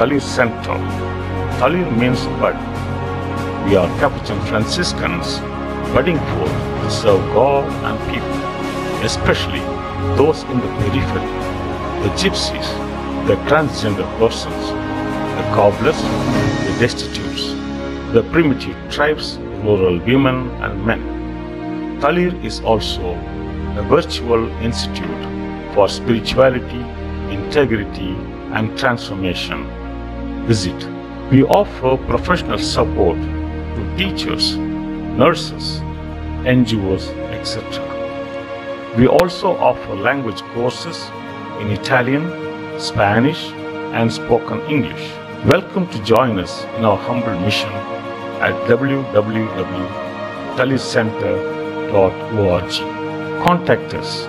Talir Center. Talir means bud. We are Capuchin Franciscans budding forth to serve God and people, especially those in the periphery, the gypsies, the transgender persons, the cobblers, the destitutes, the primitive tribes, rural women and men. Talir is also a virtual institute for spirituality, integrity, and transformation. Visit. We offer professional support to teachers, nurses, NGOs, etc. We also offer language courses in Italian, Spanish, and spoken English. Welcome to join us in our humble mission at www.talircenter.org. Contact us.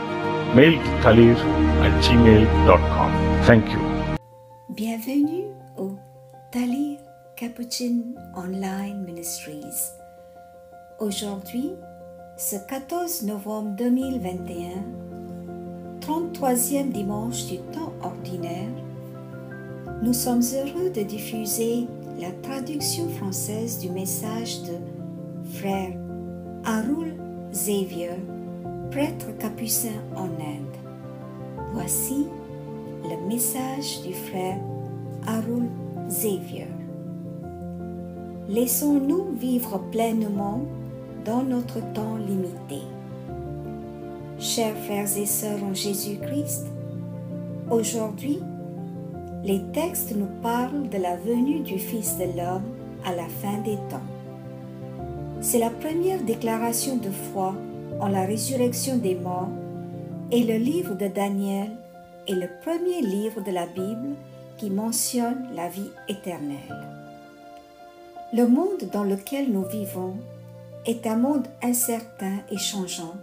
Mail to talir@gmail.com. Thank you. Bienvenue au Talir Capuchin Online Ministries. Aujourd'hui, ce 14 novembre 2021, 33e dimanche du temps ordinaire, nous sommes heureux de diffuser la traduction française du message de Frère Arul Xavier, prêtre capucin en Inde. Voici le message du frère Arul Xavier. Laissons-nous vivre pleinement dans notre temps limité. Chers frères et sœurs en Jésus-Christ, aujourd'hui, les textes nous parlent de la venue du Fils de l'homme à la fin des temps. C'est la première déclaration de foi en la résurrection des morts et le livre de Daniel est le premier livre de la Bible qui mentionne la vie éternelle. Le monde dans lequel nous vivons est un monde incertain et changeant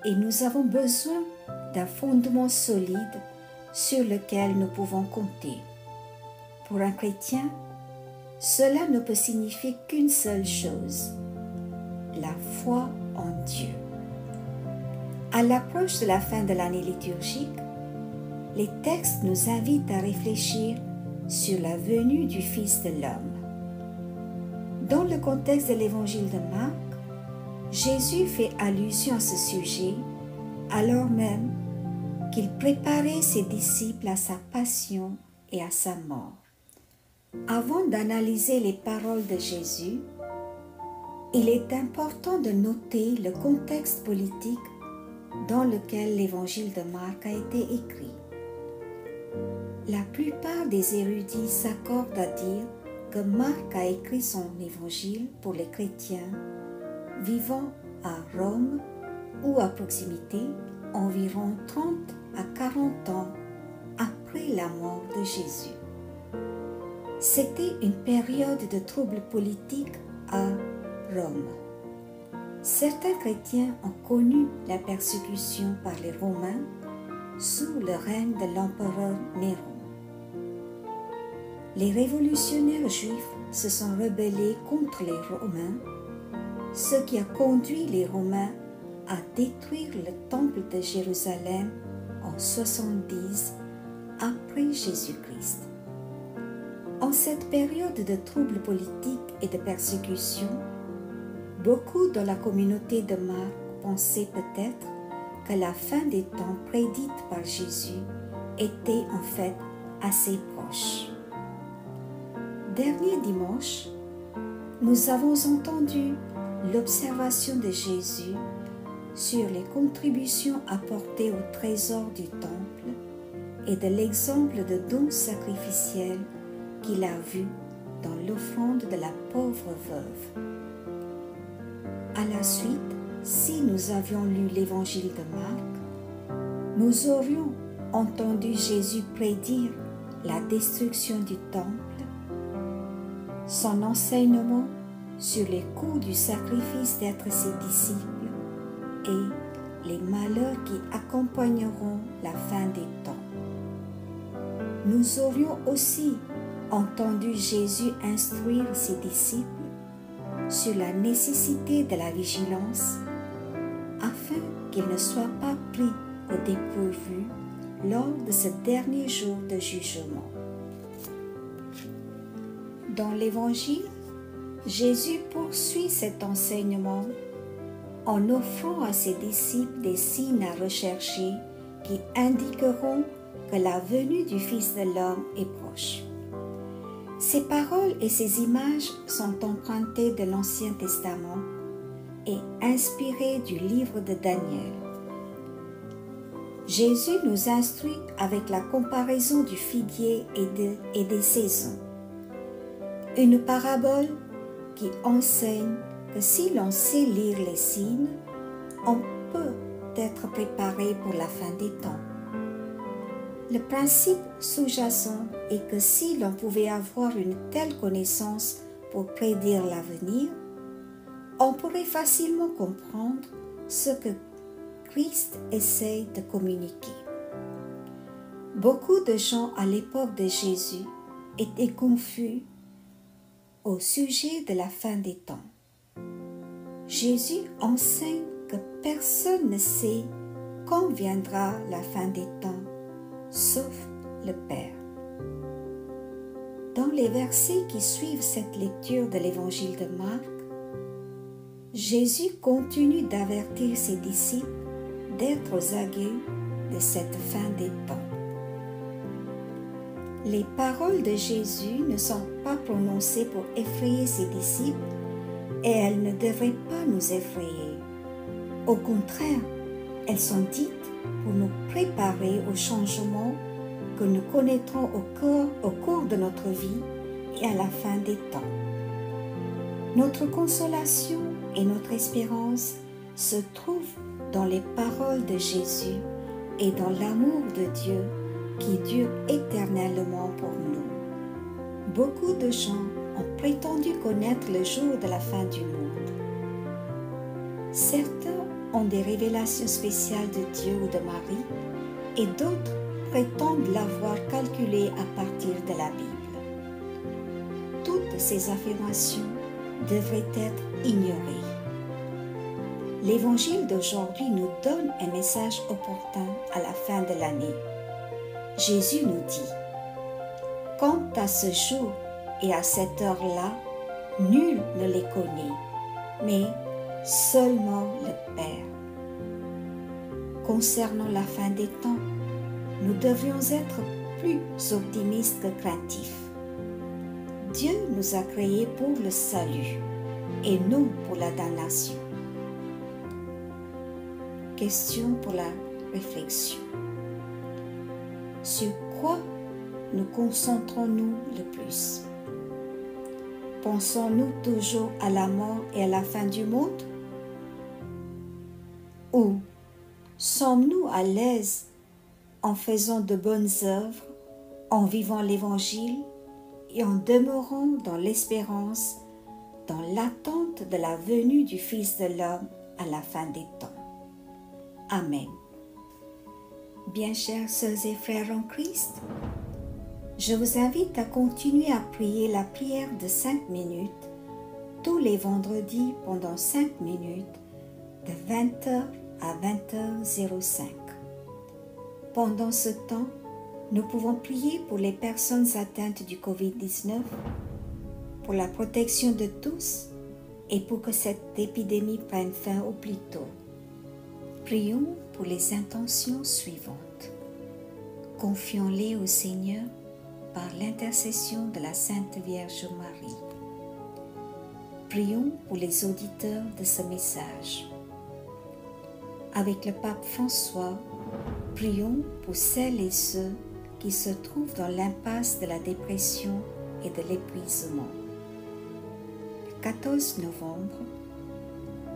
et nous avons besoin d'un fondement solide sur lequel nous pouvons compter. Pour un chrétien, cela ne peut signifier qu'une seule chose, la foi en Dieu. À l'approche de la fin de l'année liturgique, les textes nous invitent à réfléchir sur la venue du Fils de l'homme. Dans le contexte de l'évangile de Marc, Jésus fait allusion à ce sujet alors même qu'il préparait ses disciples à sa passion et à sa mort. Avant d'analyser les paroles de Jésus, il est important de noter le contexte politique dans lequel l'évangile de Marc a été écrit. La plupart des érudits s'accordent à dire que Marc a écrit son évangile pour les chrétiens vivant à Rome ou à proximité environ 30 à 40 ans après la mort de Jésus. C'était une période de troubles politiques à Rome. Certains chrétiens ont connu la persécution par les Romains sous le règne de l'empereur Néron. Les révolutionnaires juifs se sont rebellés contre les Romains, ce qui a conduit les Romains à détruire le temple de Jérusalem en 70 après Jésus-Christ. En cette période de troubles politiques et de persécution, beaucoup dans la communauté de Marc pensaient peut-être que la fin des temps prédite par Jésus était en fait assez proche. Dernier dimanche, nous avons entendu l'observation de Jésus sur les contributions apportées au trésor du temple et de l'exemple de don sacrificiel qu'il a vu dans l'offrande de la pauvre veuve. À la suite, si nous avions lu l'évangile de Marc, nous aurions entendu Jésus prédire la destruction du temple, son enseignement sur les coûts du sacrifice d'être ses disciples et les malheurs qui accompagneront la fin des temps. Nous aurions aussi entendu Jésus instruire ses disciples sur la nécessité de la vigilance afin qu'ils ne soient pas pris au dépourvu lors de ce dernier jour de jugement. Dans l'Évangile, Jésus poursuit cet enseignement en offrant à ses disciples des signes à rechercher qui indiqueront que la venue du Fils de l'homme est proche. Ces paroles et ces images sont empruntées de l'Ancien Testament et inspirées du livre de Daniel. Jésus nous instruit avec la comparaison du figuier et des saisons. Une parabole qui enseigne que si l'on sait lire les signes, on peut être préparé pour la fin des temps. Le principe sous-jacent est que si l'on pouvait avoir une telle connaissance pour prédire l'avenir, on pourrait facilement comprendre ce que Christ essaye de communiquer. Beaucoup de gens à l'époque de Jésus étaient confus au sujet de la fin des temps. Jésus enseigne que personne ne sait quand viendra la fin des temps, sauf le Père. Dans les versets qui suivent cette lecture de l'Évangile de Marc, Jésus continue d'avertir ses disciples d'être aux aguets de cette fin des temps. Les paroles de Jésus ne sont pas prononcées pour effrayer ses disciples et elles ne devraient pas nous effrayer. Au contraire, elles sont dites pour nous préparer au changement que nous connaîtrons au cours de notre vie et à la fin des temps. Notre consolation et notre espérance se trouvent dans les paroles de Jésus et dans l'amour de Dieu qui dure éternellement pour nous. Beaucoup de gens ont prétendu connaître le jour de la fin du monde. Certains ont des révélations spéciales de Dieu ou de Marie et d'autres prétendent l'avoir calculé à partir de la Bible. Toutes ces affirmations devraient être ignorées. L'Évangile d'aujourd'hui nous donne un message opportun à la fin de l'année. Jésus nous dit « Quant à ce jour et à cette heure-là, nul ne les connaît, mais seulement le Père. » Concernant la fin des temps, nous devrions être plus optimistes que craintifs. Dieu nous a créés pour le salut et non pour la damnation. Question pour la réflexion. Sur quoi nous concentrons-nous le plus? Pensons-nous toujours à la mort et à la fin du monde? Ou sommes-nous à l'aise en faisant de bonnes œuvres, en vivant l'Évangile et en demeurant dans l'espérance, dans l'attente de la venue du Fils de l'homme à la fin des temps? Amen. Bien chers sœurs et frères en Christ, je vous invite à continuer à prier la prière de 5 minutes tous les vendredis pendant 5 minutes de 20h à 20h05. Pendant ce temps, nous pouvons prier pour les personnes atteintes du Covid-19, pour la protection de tous et pour que cette épidémie prenne fin au plus tôt. Prions pour les intentions suivantes. Confions-les au Seigneur par l'intercession de la Sainte Vierge Marie. Prions pour les auditeurs de ce message. Avec le pape François, prions pour celles et ceux qui se trouvent dans l'impasse de la dépression et de l'épuisement. Le 14 novembre,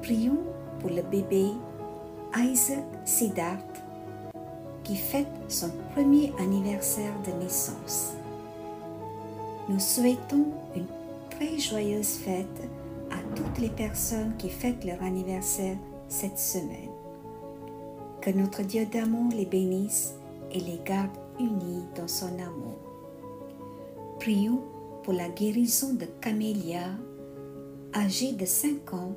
prions pour le bébé Isaac Siddharth qui fête son premier anniversaire de naissance. Nous souhaitons une très joyeuse fête à toutes les personnes qui fêtent leur anniversaire cette semaine. Que notre Dieu d'amour les bénisse et les garde unis dans son amour. Prions pour la guérison de Camélia, âgée de 5 ans,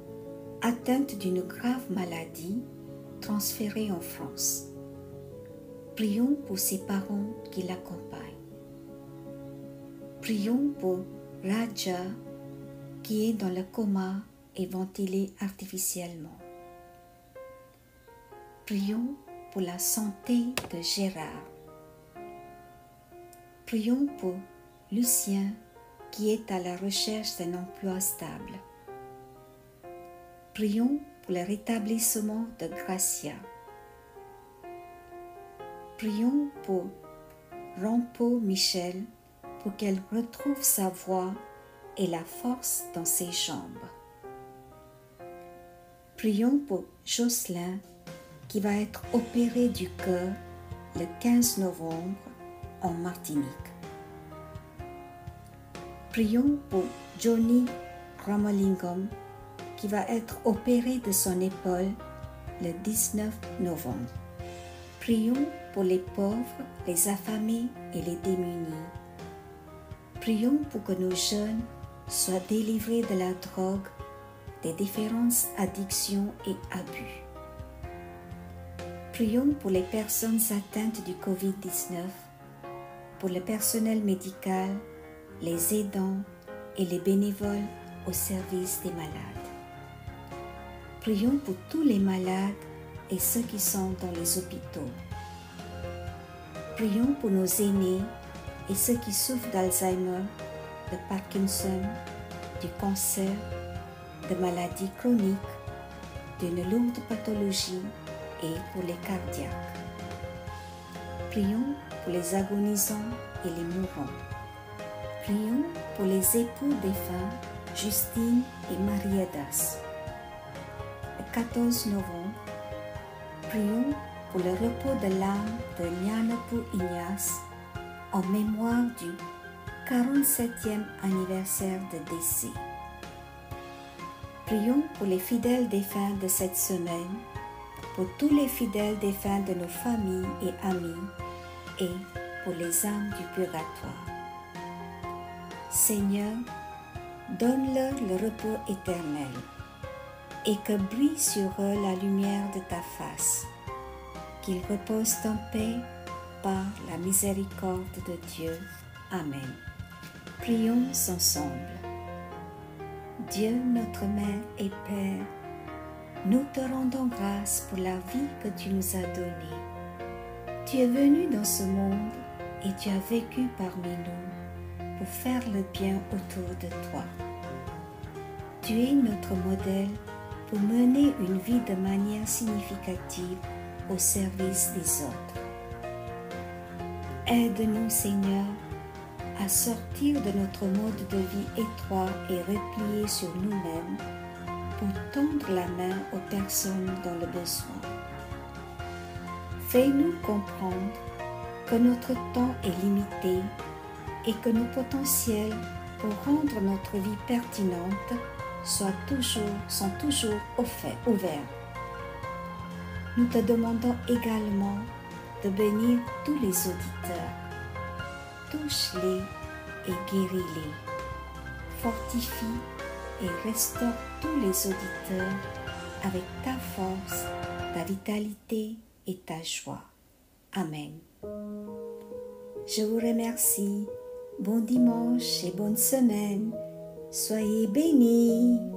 atteinte d'une grave maladie, transférée en France. Prions pour ses parents qui l'accompagnent. Prions pour Raja, qui est dans le coma et ventilé artificiellement. Prions pour la santé de Gérard. Prions pour Lucien, qui est à la recherche d'un emploi stable. Prions pour le rétablissement de Gracia. Prions pour Rampo Michel pour qu'elle retrouve sa voix et la force dans ses jambes. Prions pour Jocelyn qui va être opéré du cœur le 15 novembre en Martinique. Prions pour Johnny Ramalingam qui va être opéré de son épaule le 19 novembre. Prions pour les pauvres, les affamés et les démunis. Prions pour que nos jeunes soient délivrés de la drogue, des différentes addictions et abus. Prions pour les personnes atteintes du Covid-19, pour le personnel médical, les aidants et les bénévoles au service des malades. Prions pour tous les malades et ceux qui sont dans les hôpitaux. Prions pour nos aînés et ceux qui souffrent d'Alzheimer, de Parkinson, du cancer, de maladies chroniques, d'une lourde pathologie et pour les cardiaques. Prions pour les agonisants et les mourants. Prions pour les époux défunts, Justine et Marie-Adas. Le 14 novembre, prions pour le repos de l'âme de Nyanapu Ignace en mémoire du 47e anniversaire de décès. Prions pour les fidèles défunts de cette semaine, pour tous les fidèles défunts de nos familles et amis, et pour les âmes du purgatoire. Seigneur, donne-leur le repos éternel, et que brille sur eux la lumière de ta face, qu'ils reposent en paix par la miséricorde de Dieu. Amen. Prions ensemble. Dieu notre Mère et Père, nous te rendons grâce pour la vie que tu nous as donnée. Tu es venu dans ce monde et tu as vécu parmi nous pour faire le bien autour de toi. Tu es notre modèle pour mener une vie de manière significative au service des autres. Aide-nous, Seigneur, à sortir de notre mode de vie étroit et replié sur nous-mêmes pour tendre la main aux personnes dans le besoin. Fais-nous comprendre que notre temps est limité et que nos potentiels pour rendre notre vie pertinente sont toujours ouverts. Nous te demandons également de bénir tous les auditeurs. Touche-les et guéris-les. Fortifie et restaure tous les auditeurs avec ta force, ta vitalité et ta joie. Amen. Je vous remercie. Bon dimanche et bonne semaine. Soyez bénis.